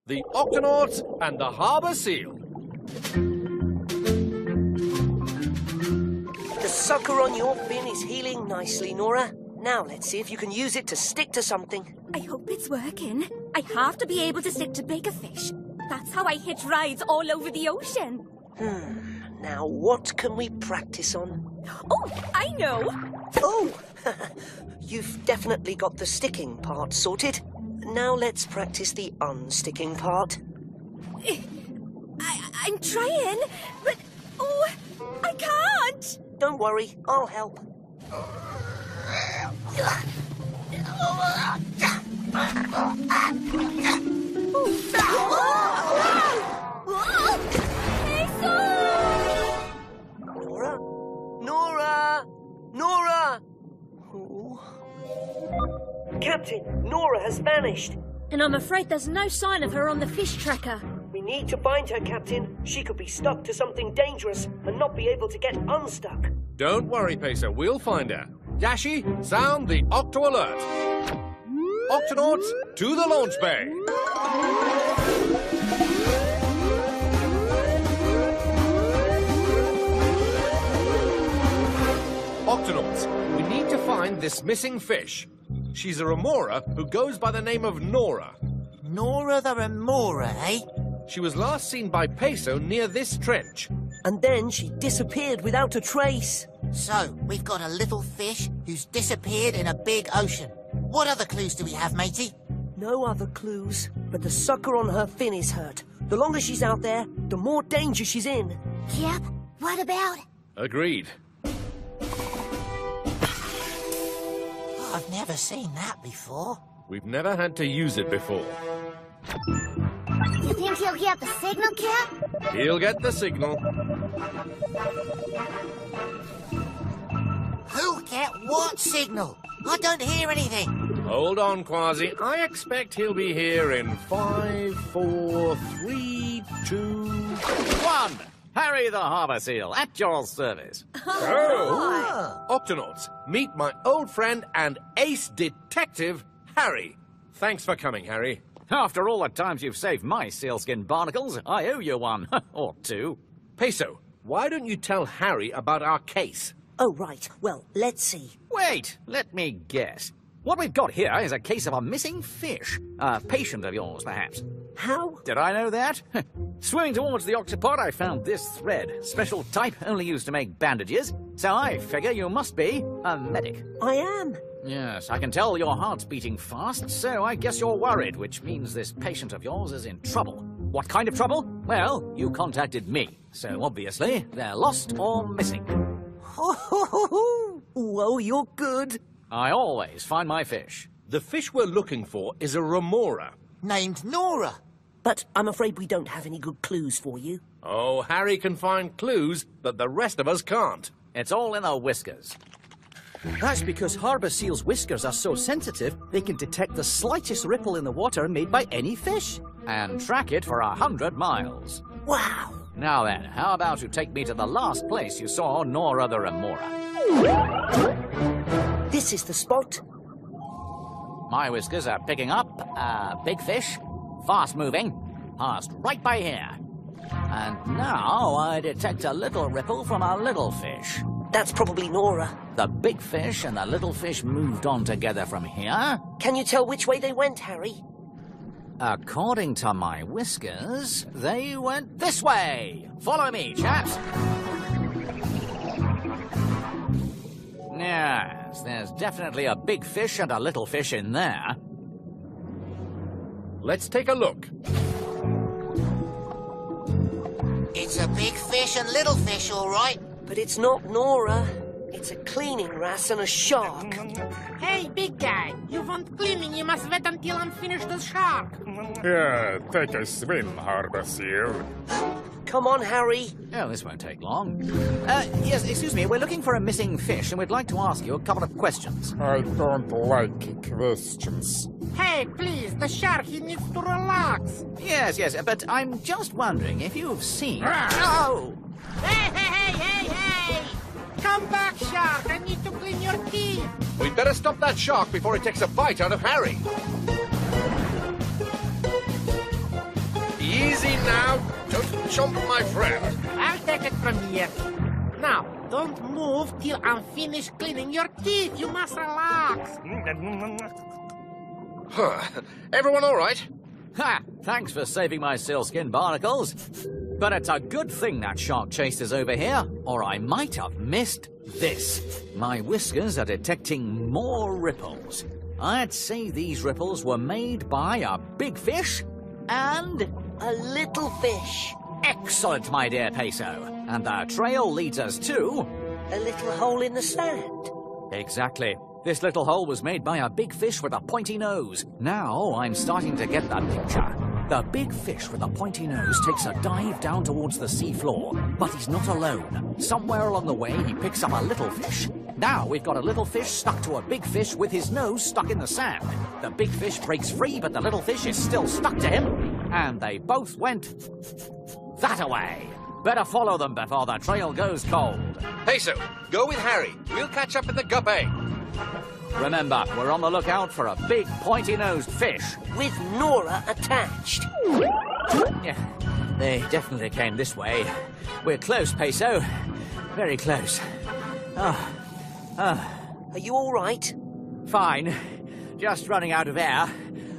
The Octonauts and the Harbour Seal. The sucker on your fin is healing nicely, Nora. Now let's see if you can use it to stick to something. I hope it's working. I have to be able to stick to bigger fish. That's how I hitch rides all over the ocean. Now what can we practice on? Oh, I know. Oh, you've definitely got the sticking part sorted. Now let's practice the unsticking part. I'm trying, but oh, I can't. Don't worry, I'll help. Nora? Nora! Nora! Oh. Captain, Nora has vanished. And I'm afraid there's no sign of her on the fish tracker. We need to find her, Captain. She could be stuck to something dangerous and not be able to get unstuck. Don't worry, Pacer, we'll find her. Dashi, sound the Octo Alert. Octonauts, to the launch bay. Octonauts, we need to find this missing fish. She's a remora who goes by the name of Nora. Nora the remora, eh? She was last seen by Peso near this trench. And then she disappeared without a trace. So, we've got a little fish who's disappeared in a big ocean. What other clues do we have, matey? No other clues, but the sucker on her fin is hurt. The longer she's out there, the more danger she's in. Yep. What about? Agreed. I've never seen that before. We've never had to use it before. You think he'll get the signal, Cap? He'll get the signal. Who'll get what signal? I don't hear anything. Hold on, Quasi. I expect he'll be here in 5, 4, 3, 2... 1. Harry the Harbour Seal, at your service. Oh! Octonauts, meet my old friend and ace detective, Harry. Thanks for coming, Harry. After all the times you've saved my sealskin barnacles, I owe you one. Or two. Peso, why don't you tell Harry about our case? Oh, right. Well, let's see. Wait, let me guess. What we've got here is a case of a missing fish. A patient of yours, perhaps. How? Did I know that? Swimming towards the octopod, I found this thread. Special type, only used to make bandages. So I figure you must be a medic. I am. Yes, I can tell your heart's beating fast, so I guess you're worried, which means this patient of yours is in trouble. What kind of trouble? Well, you contacted me, so obviously they're lost or missing. Whoa, you're good. I always find my fish. The fish we're looking for is a remora. Named Nora. But I'm afraid we don't have any good clues for you. Oh, Harry can find clues that the rest of us can't. It's all in the whiskers. That's because harbour seals' whiskers are so sensitive, they can detect the slightest ripple in the water made by any fish. And track it for 100 miles. Wow. Now then, how about you take me to the last place you saw Nora the remora? This is the spot. My whiskers are picking up a big fish, fast-moving, passed right by here. And now I detect a little ripple from a little fish. That's probably Nora. The big fish and the little fish moved on together from here. Can you tell which way they went, Harry? According to my whiskers, they went this way. Follow me, chaps. Yes, there's definitely a big fish and a little fish in there. Let's take a look. It's a big fish and little fish, all right. But it's not Nora. It's a cleaning wrasse and a shark. Hey, big guy, you want cleaning, you must wait until I'm finished the shark. Yeah, take a swim, Harbour Seal. Come on, Harry. Oh, this won't take long. Yes, excuse me, we're looking for a missing fish and we'd like to ask you a couple of questions. I don't like questions. Hey, please, the shark, he needs to relax. Yes, but I'm just wondering if you've seen... Oh! Hey! Come back, shark, I need to clean your teeth. We'd better stop that shark before it takes a bite out of Harry. chomp, my friend. I'll take it from here. Now, don't move till I'm finished cleaning your teeth. You must relax. Everyone all right? Ha! Thanks for saving my sealskin barnacles. But it's a good thing that shark chased us over here, or I might have missed this. My whiskers are detecting more ripples. I'd say these ripples were made by a big fish and A little fish. excellent, my dear Peso. And the trail leads us to... A little hole in the sand. Exactly. This little hole was made by a big fish with a pointy nose. Now I'm starting to get the picture. The big fish with a pointy nose takes a dive down towards the sea floor, but he's not alone. Somewhere along the way, he picks up a little fish. Now we've got a little fish stuck to a big fish with his nose stuck in the sand. The big fish breaks free, but the little fish is still stuck to him. And they both went that-a-way. Better follow them before the trail goes cold. Peso, go with Harry. We'll catch up in the guppy. Remember, we're on the lookout for a big pointy-nosed fish. With Nora attached. Yeah, they definitely came this way. We're close, Peso. Very close. Are you all right? Fine. Just running out of air.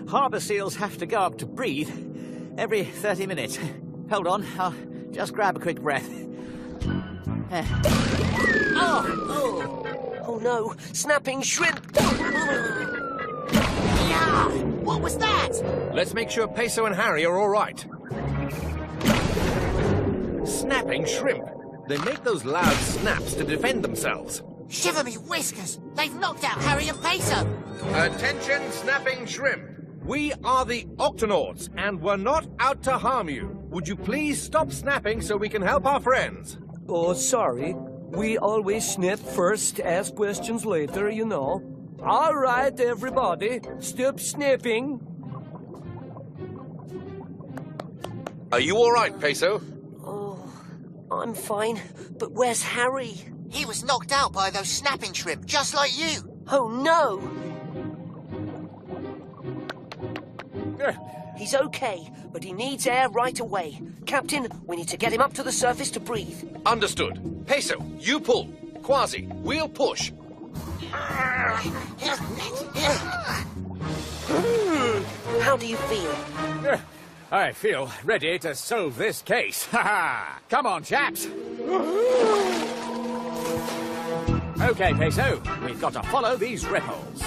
Harbour seals have to go up to breathe every 30 minutes. Hold on, I'll just grab a quick breath. Oh no, snapping shrimp! Yeah! What was that? Let's make sure Peso and Harry are all right. Snapping shrimp. They make those loud snaps to defend themselves. Shiver me whiskers! They've knocked out Harry and Peso! Attention, snapping shrimp. We are the Octonauts, and we're not out to harm you. Would you please stop snapping so we can help our friends? Oh, sorry. We always snap first, ask questions later, you know. All right, everybody, stop snapping. Are you all right, Peso? Oh, I'm fine. But where's Harry? He was knocked out by those snapping shrimp, just like you. Oh no! He's okay, but he needs air right away. Captain, we need to get him up to the surface to breathe. Understood. Peso, you pull. Quasi, we'll push. How do you feel? I feel ready to solve this case. Ha ha! Come on, chaps. Okay, Peso, we've got to follow these ripples.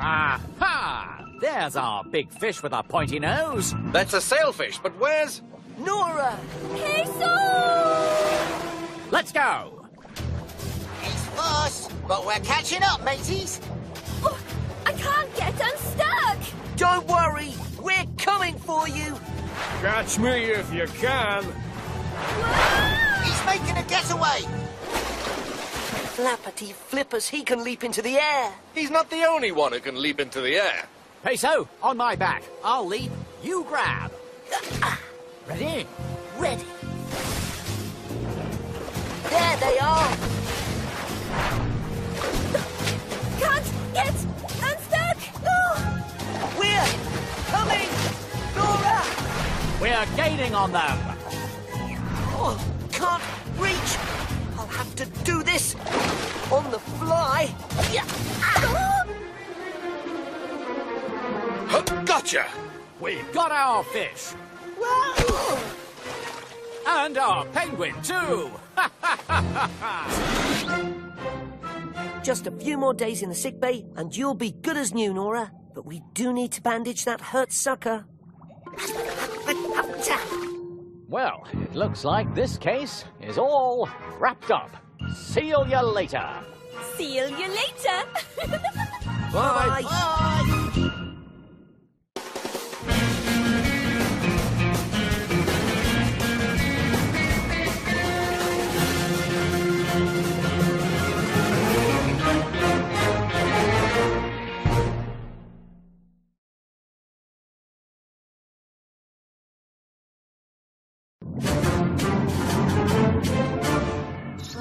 Aha! There's our big fish with a pointy nose. That's a sailfish, but where's... Nora! Peso! Let's go! He's fast, but we're catching up, mateys. Oh, I can't get unstuck! Don't worry, we're coming for you! Catch me if you can. He's making a getaway. Flappity flippers, he can leap into the air. He's not the only one who can leap into the air. Peso, on my back. I'll leap, you grab. Ready? Ready. There they are. Can't get unstuck! Oh. We're coming! Nora! We're gaining on them. Oh, can't reach. I'll have to do this on the fly. Yeah. Gotcha! We've got our fish. Whoa. And our penguin, too. Just a few more days in the sickbay, and you'll be good as new, Nora. But we do need to bandage that hurt sucker. Well, it looks like this case is all wrapped up. See you later. See you later! Bye. Bye.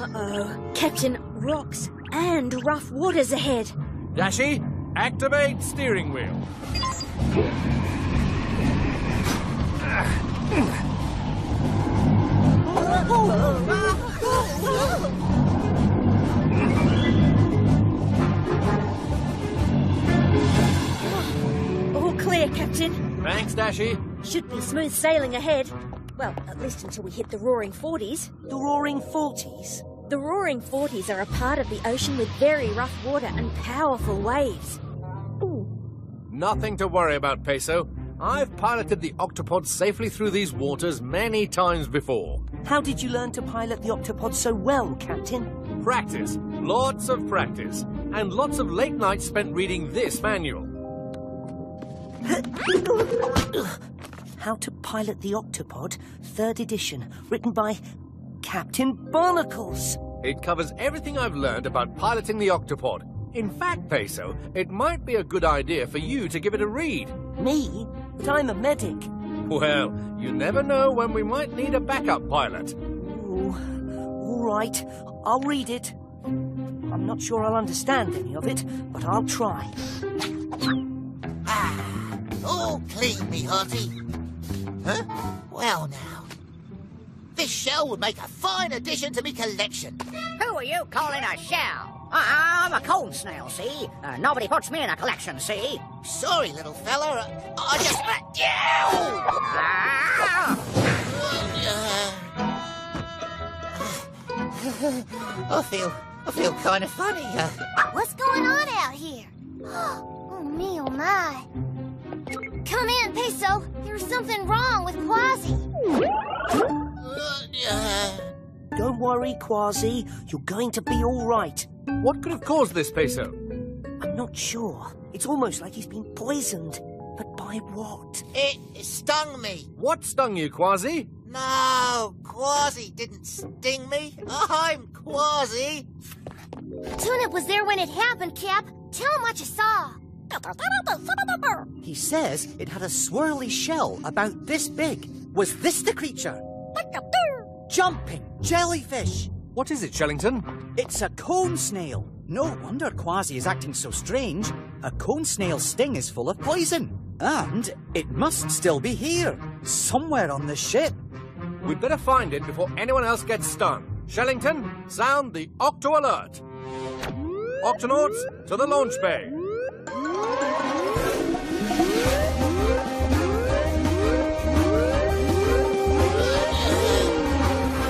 Uh-oh. Captain, rocks and rough waters ahead. Dashi, activate steering wheel. All clear, Captain. Thanks, Dashy. Should be smooth sailing ahead. Well, at least until we hit the Roaring Forties. The Roaring Forties? The Roaring Forties are a part of the ocean with very rough water and powerful waves. Ooh. Nothing to worry about, Peso. I've piloted the octopod safely through these waters many times before. How did you learn to pilot the octopod so well, Captain? Practice. Lots of practice. And lots of late nights spent reading this manual. How to Pilot the Octopod, 3rd edition, written by Captain Barnacles. It covers everything I've learned about piloting the octopod. In fact, Peso, it might be a good idea for you to give it a read. Me? But I'm a medic. Well, you never know when we might need a backup pilot. Ooh, all right, I'll read it. I'm not sure I'll understand any of it, but I'll try. All clean, me hearty. Huh? Well now. This shell would make a fine addition to me collection. Who are you calling a shell? I'm a cone snail, see? Nobody puts me in a collection, see? Sorry, little fella. I just... I feel kind of funny. What's going on out here? Oh, me, oh, my. Come in, Peso. There's something wrong with Quasi. Don't worry, Quasi. You're going to be all right. What could have caused this, Peso? I'm not sure. It's almost like he's been poisoned. But by what? It stung me. What stung you, Quasi? No, Quasi didn't sting me. I'm Quasi. Tune-Up was there when it happened, Cap. Tell him what you saw. He says it had a swirly shell about this big. Was this the creature? Jumping jellyfish. What is it, Shellington? It's a cone snail. No wonder Quasi is acting so strange. A cone snail's sting is full of poison. And it must still be here, somewhere on the ship. We'd better find it before anyone else gets stung. Shellington, sound the Octo Alert. Octonauts, to the launch bay.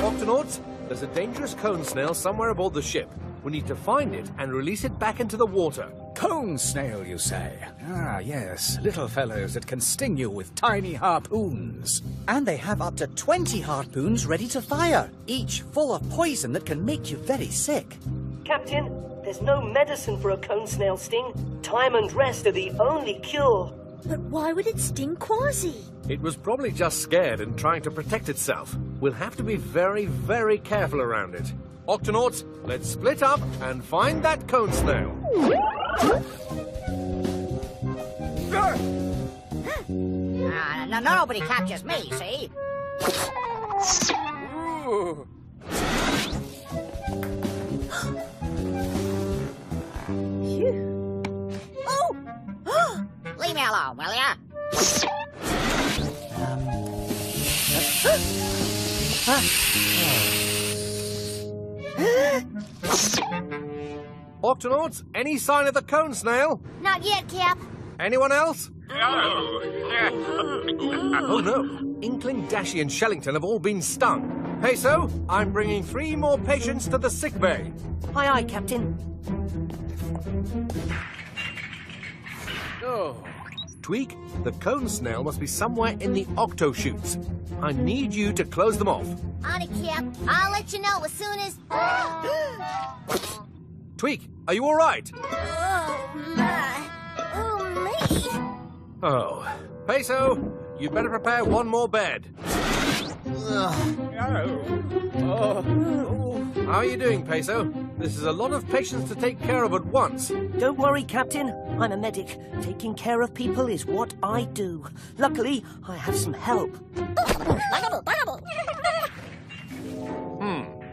Octonauts, there's a dangerous cone snail somewhere aboard the ship. We need to find it and release it back into the water. Cone snail, you say? Ah, yes. Little fellows that can sting you with tiny harpoons. And they have up to 20 harpoons ready to fire, each full of poison that can make you very sick. Captain, there's no medicine for a cone snail sting. Time and rest are the only cure. But why would it sting Quasi? It was probably just scared and trying to protect itself. We'll have to be very, very careful around it. Octonauts, let's split up and find that cone snail. Nobody captures me, see? Leave me alone, will ya? Octonauts, any sign of the cone snail? Not yet, Cap. Anyone else? Oh no, Inkling, Dashy and Shellington have all been stung. Peso, I'm bringing 3 more patients to the sick bay. Aye, aye, Captain. Oh. Tweak, the cone snail must be somewhere in the octo chutes. I need you to close them off. On it, Cap. I'll let you know as soon as... Tweak, are you all right? Oh, my. Oh, me. Oh. Peso, you'd better prepare 1 more bed. How are you doing, Peso? This is a lot of patients to take care of at once. Don't worry, Captain. I'm a medic. Taking care of people is what I do. Luckily, I have some help.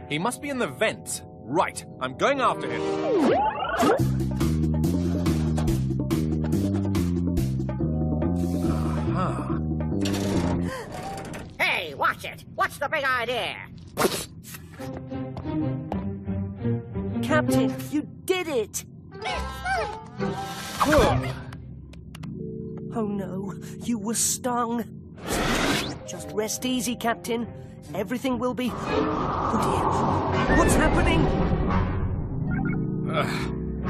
He must be in the vents. Right, I'm going after him. Aha. What's the big idea? Captain, you did it! Oh no, you were stung. Just rest easy, Captain. Everything will be... Oh dear, what's happening?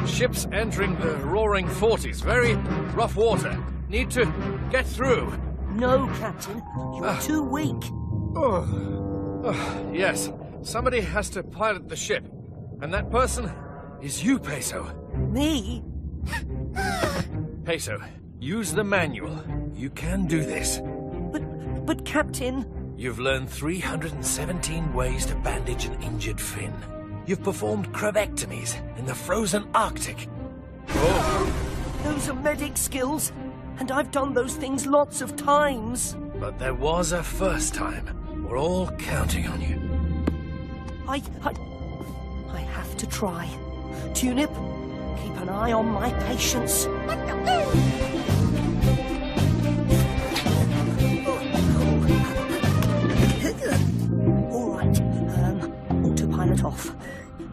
Ship's entering the roaring 40s. Very rough water. Need to get through. No, Captain, you're too weak. Yes, somebody has to pilot the ship. And that person is you, Peso. Me? Peso, use the manual. You can do this. But Captain... You've learned 317 ways to bandage an injured fin. You've performed crevectomies in the frozen Arctic. Those are medic skills, and I've done those things lots of times. But there was a first time. We're all counting on you. I have to try. Tunip, keep an eye on my patients. All right, autopilot off.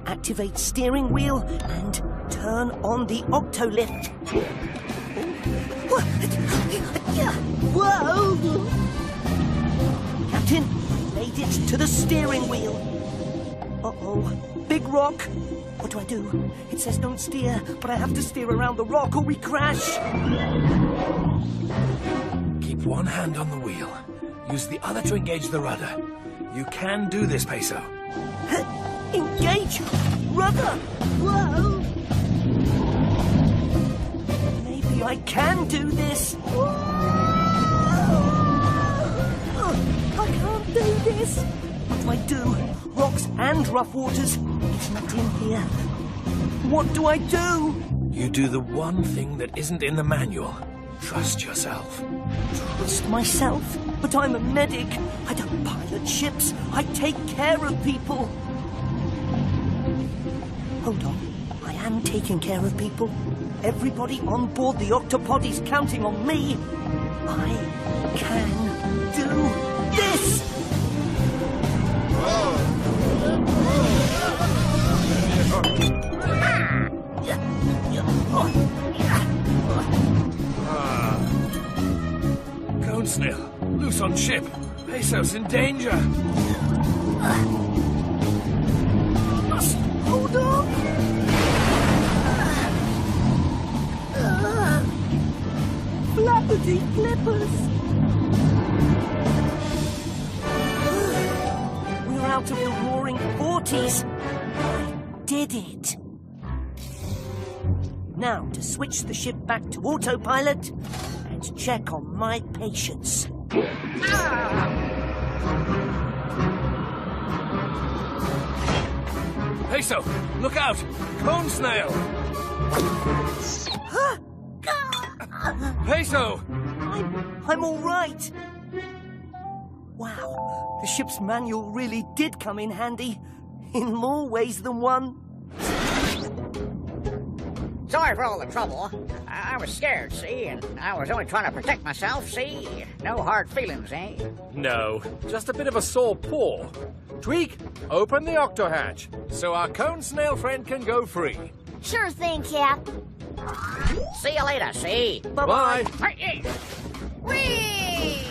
Activate steering wheel and turn on the octolift. Whoa! Captain, made it to the steering wheel. Uh-oh, big rock. What do I do? It says don't steer, but I have to steer around the rock or we crash. Keep one hand on the wheel. Use the other to engage the rudder. You can do this, Peso. Engage rudder. Whoa! Maybe I can do this. I can't do this. What do I do? Rocks and rough waters. It's not in here. What do I do? You do the one thing that isn't in the manual. Trust yourself. Trust myself? But I'm a medic. I don't pilot ships. I take care of people. Hold on. I am taking care of people. Everybody on board the octopod is counting on me. I can do this! Cone snail, loose on ship. Peso's in danger. Must hold on. Flappity flippers. We're out of the roaring 40s. I did it. Now to switch the ship back to autopilot and check on my patients. Peso, look out! Cone snail! Peso! I'm all right. Wow, the ship's manual really did come in handy. In more ways than one. Sorry for all the trouble. I was scared, see, and I was only trying to protect myself, see? No hard feelings, eh? No, just a bit of a sore paw. Tweak, open the octo hatch so our cone snail friend can go free. Sure thing, Cap. See you later, see? Bye-bye. Whee!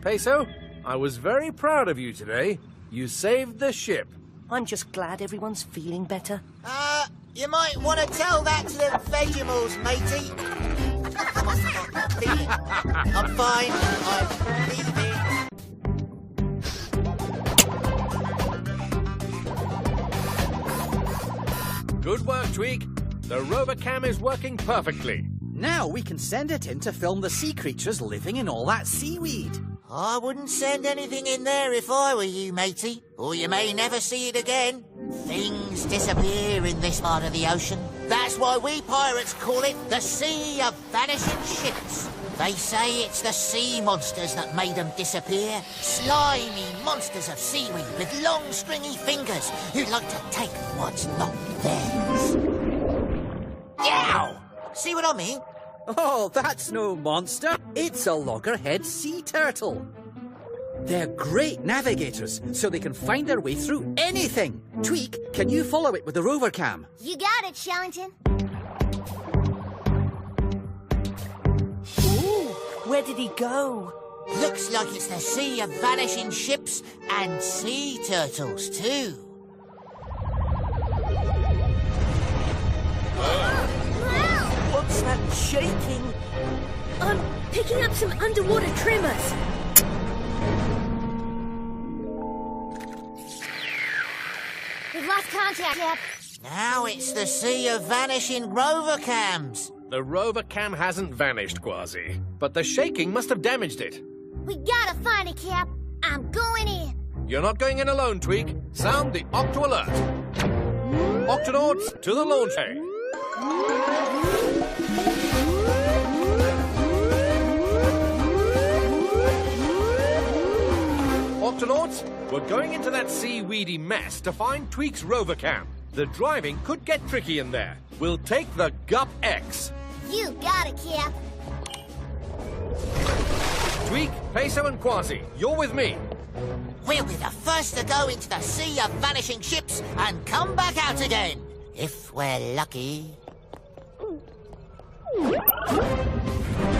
Peso, I was very proud of you today. You saved the ship. I'm just glad everyone's feeling better. You might want to tell that to the Vegemals, matey. I'm fine. I'm leaving. Good work, Tweak. The rover cam is working perfectly. Now we can send it in to film the sea creatures living in all that seaweed. I wouldn't send anything in there if I were you, matey. Or you may never see it again. Things disappear in this part of the ocean. That's why we pirates call it the Sea of Vanishing Ships. They say it's the sea monsters that made them disappear. Slimy monsters of seaweed with long, stringy fingers who like to take what's not theirs. Yow! See what I mean? Oh, that's no monster. It's a loggerhead sea turtle. They're great navigators, so they can find their way through anything. Tweak, can you follow it with the rover cam? You got it, Shellington. Ooh, where did he go? Looks like it's the sea of vanishing ships and sea turtles, too. What's that shaking? I'm picking up some underwater tremors. We've lost contact, Cap. Now it's the sea of vanishing rover cams. The rover cam hasn't vanished, Quasi, but the shaking must have damaged it. We gotta find it, Cap. I'm going in. You're not going in alone, Tweak. Sound the Octo Alert. Octonauts to the launch bay. Octonauts, we're going into that seaweedy mess to find Tweak's rover cam. The driving could get tricky in there. We'll take the Gup X. You got it, Cap. Tweak, Peso and Quasi, you're with me. We'll be the first to go into the sea of vanishing ships and come back out again, if we're lucky.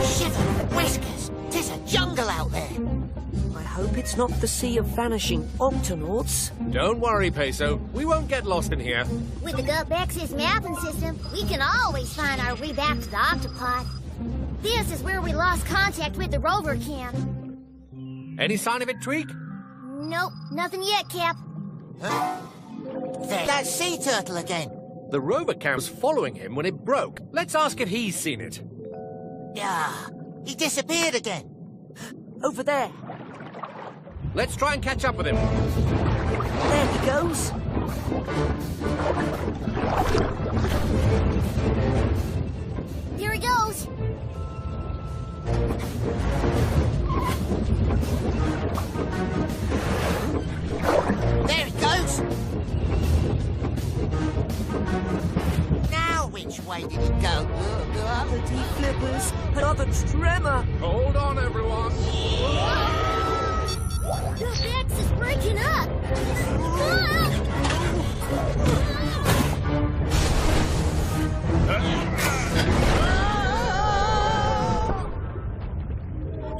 Shiver, whiskers, 'tis a jungle out there. I hope it's not the Sea of Vanishing Octonauts. Don't worry, Peso. We won't get lost in here. With the GupX's mapping system, we can always find our way back to the octopod. This is where we lost contact with the rover cam. Any sign of it, Tweak? Nope, nothing yet, Cap. Huh? There's that sea turtle again. The rover cam was following him when it broke. Let's ask if he's seen it. Yeah, he disappeared again. Over there. Let's try and catch up with him. There he goes. Here he goes. There he goes. Now which way did he go? Bloody flippers. Another tremor. Hold on, everyone. The X is breaking up.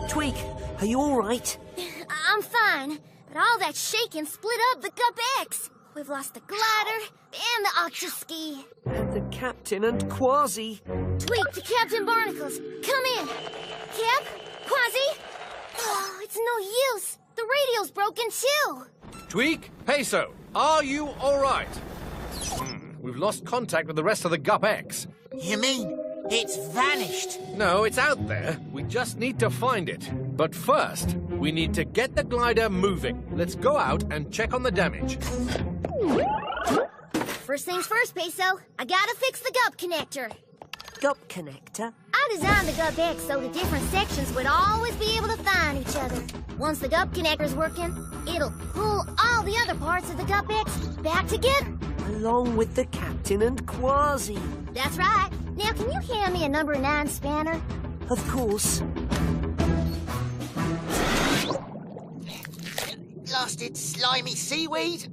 Tweak, are you all right? I'm fine, but all that shaking split up the GupX. We've lost the glider and the octoski. And the captain and Quasi. Tweak to Captain Barnacles. Come in. Cap? Quasi? Oh, it's no use. The radio's broken too. Tweak, Peso, are you all right? We've lost contact with the rest of the GupX. You mean it's vanished? No, it's out there. We just need to find it. But first, we need to get the glider moving. Let's go out and check on the damage. First things first, Peso. I gotta fix the Gup connector. Gup connector? I designed the GupX so the different sections would always be able to find each other. Once the Gup connector's working, it'll pull all the other parts of the GupX back together. Along with the captain and Quasi. That's right. Now, can you hand me a number 9 spanner? Of course. Blasted slimy seaweed.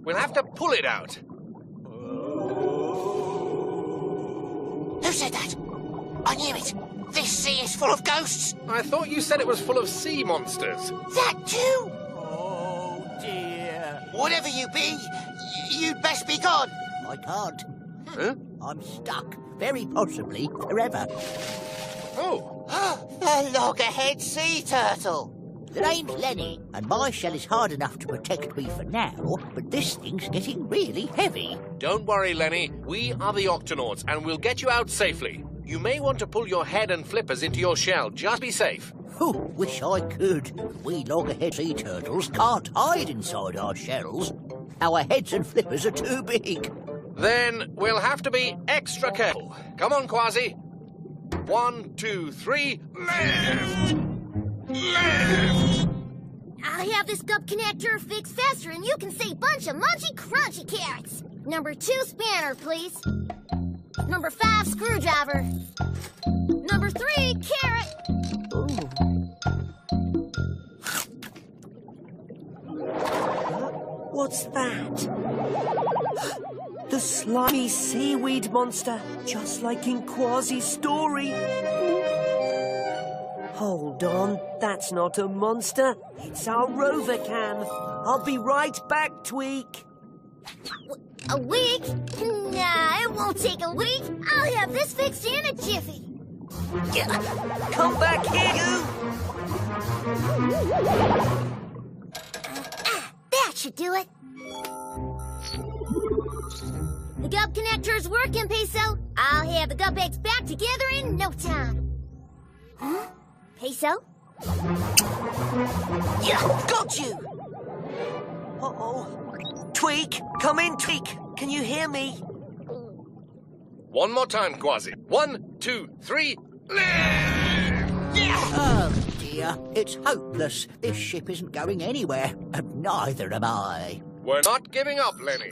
We'll have to pull it out. Who said that? I knew it. This sea is full of ghosts. I thought you said it was full of sea monsters. That too? Oh, dear. Whatever you be, you'd best be gone. I can't. Huh? I'm stuck. Very possibly forever. Oh. A loggerhead sea turtle. The name's Lenny, and my shell is hard enough to protect me for now, but this thing's getting really heavy. Don't worry, Lenny. We are the Octonauts, and we'll get you out safely. You may want to pull your head and flippers into your shell. Just be safe. Whew, wish I could. We loggerhead sea turtles can't hide inside our shells. Our heads and flippers are too big. Then we'll have to be extra careful. Come on, Quasi. 1, 2, 3, left! Left! I'll have this Gup connector fixed faster and you can see bunch of munchy crunchy carrots. Number 2 spanner, please. Number 5 screwdriver. Number 3 carrot. Ooh. What's that? The slimy seaweed monster, just like in Quasi's story. Hold on, that's not a monster. It's our rover cam. I'll be right back, Tweak. A week? Nah, it won't take a week. I'll have this fixed in a jiffy. Come back here, you! That should do it. The gup connector's working, Peso. I'll have the gup eggs back together in no time. Huh? Peso? Yeah, got you! Uh-oh. Tweak, come in, Tweak. Can you hear me? One more time, Quasi. 1, 2, 3. Oh, dear. It's hopeless. This ship isn't going anywhere. And neither am I. We're not giving up, Lenny.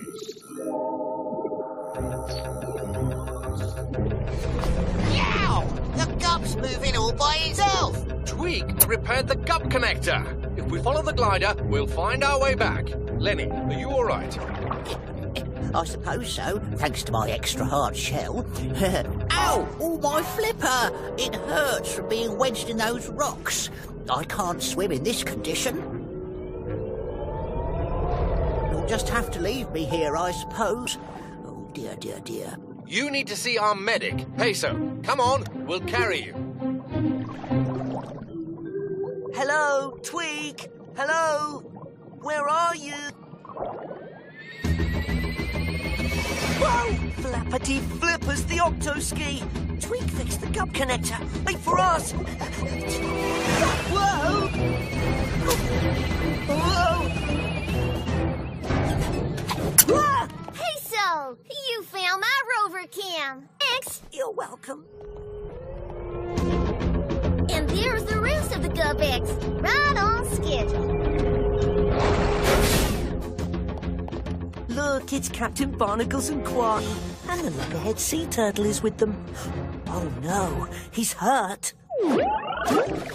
Yow! The gup's moving all by itself. Tweak repaired the gup connector. If we follow the glider, we'll find our way back. Lenny, are you all right? I suppose so, thanks to my extra hard shell. Ow! Oh, my flipper! It hurts from being wedged in those rocks. I can't swim in this condition. You'll just have to leave me here, I suppose. Oh, dear, dear, dear. You need to see our medic, Peso. Come on, we'll carry you. Hello, Tweak. Hello. Where are you? Whoa! Flappity flippers, the octo-ski! Tweak fixed the gup connector. Wait for us! Whoa! Whoa! Ah! Peso! You found my rover cam. Thanks. You're welcome. And there's the rest of the gup eggs. Right on schedule. Look, it's Captain Barnacles and Quasi. And the loggerhead sea turtle is with them. Oh no, he's hurt.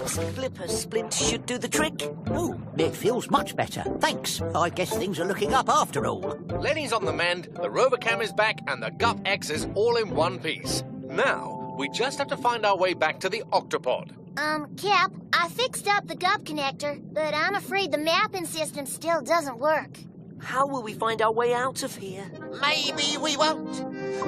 Flipper splint should do the trick. Oh, it feels much better. Thanks. I guess things are looking up after all. Lenny's on the mend, the rover cam is back, and the gup X is all in one piece. Now, we just have to find our way back to the octopod. Cap, I fixed up the gup connector, but I'm afraid the mapping system still doesn't work. How will we find our way out of here? Maybe we won't.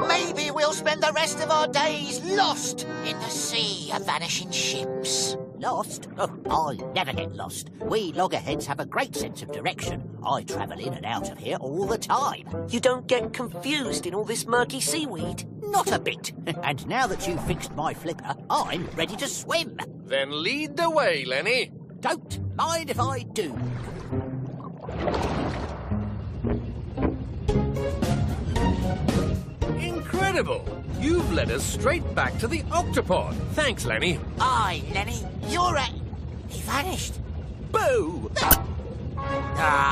Maybe we'll spend the rest of our days lost in the sea of vanishing ships. Lost? Oh, I'll never get lost. We loggerheads have a great sense of direction. I travel in and out of here all the time. You don't get confused in all this murky seaweed? Not a bit. And now that you've fixed my flipper, I'm ready to swim. Then lead the way, Lenny. Don't mind if I do. Incredible! You've led us straight back to the octopod. Thanks, Lenny. Aye, Lenny. You're a... He vanished. Boo! Ah,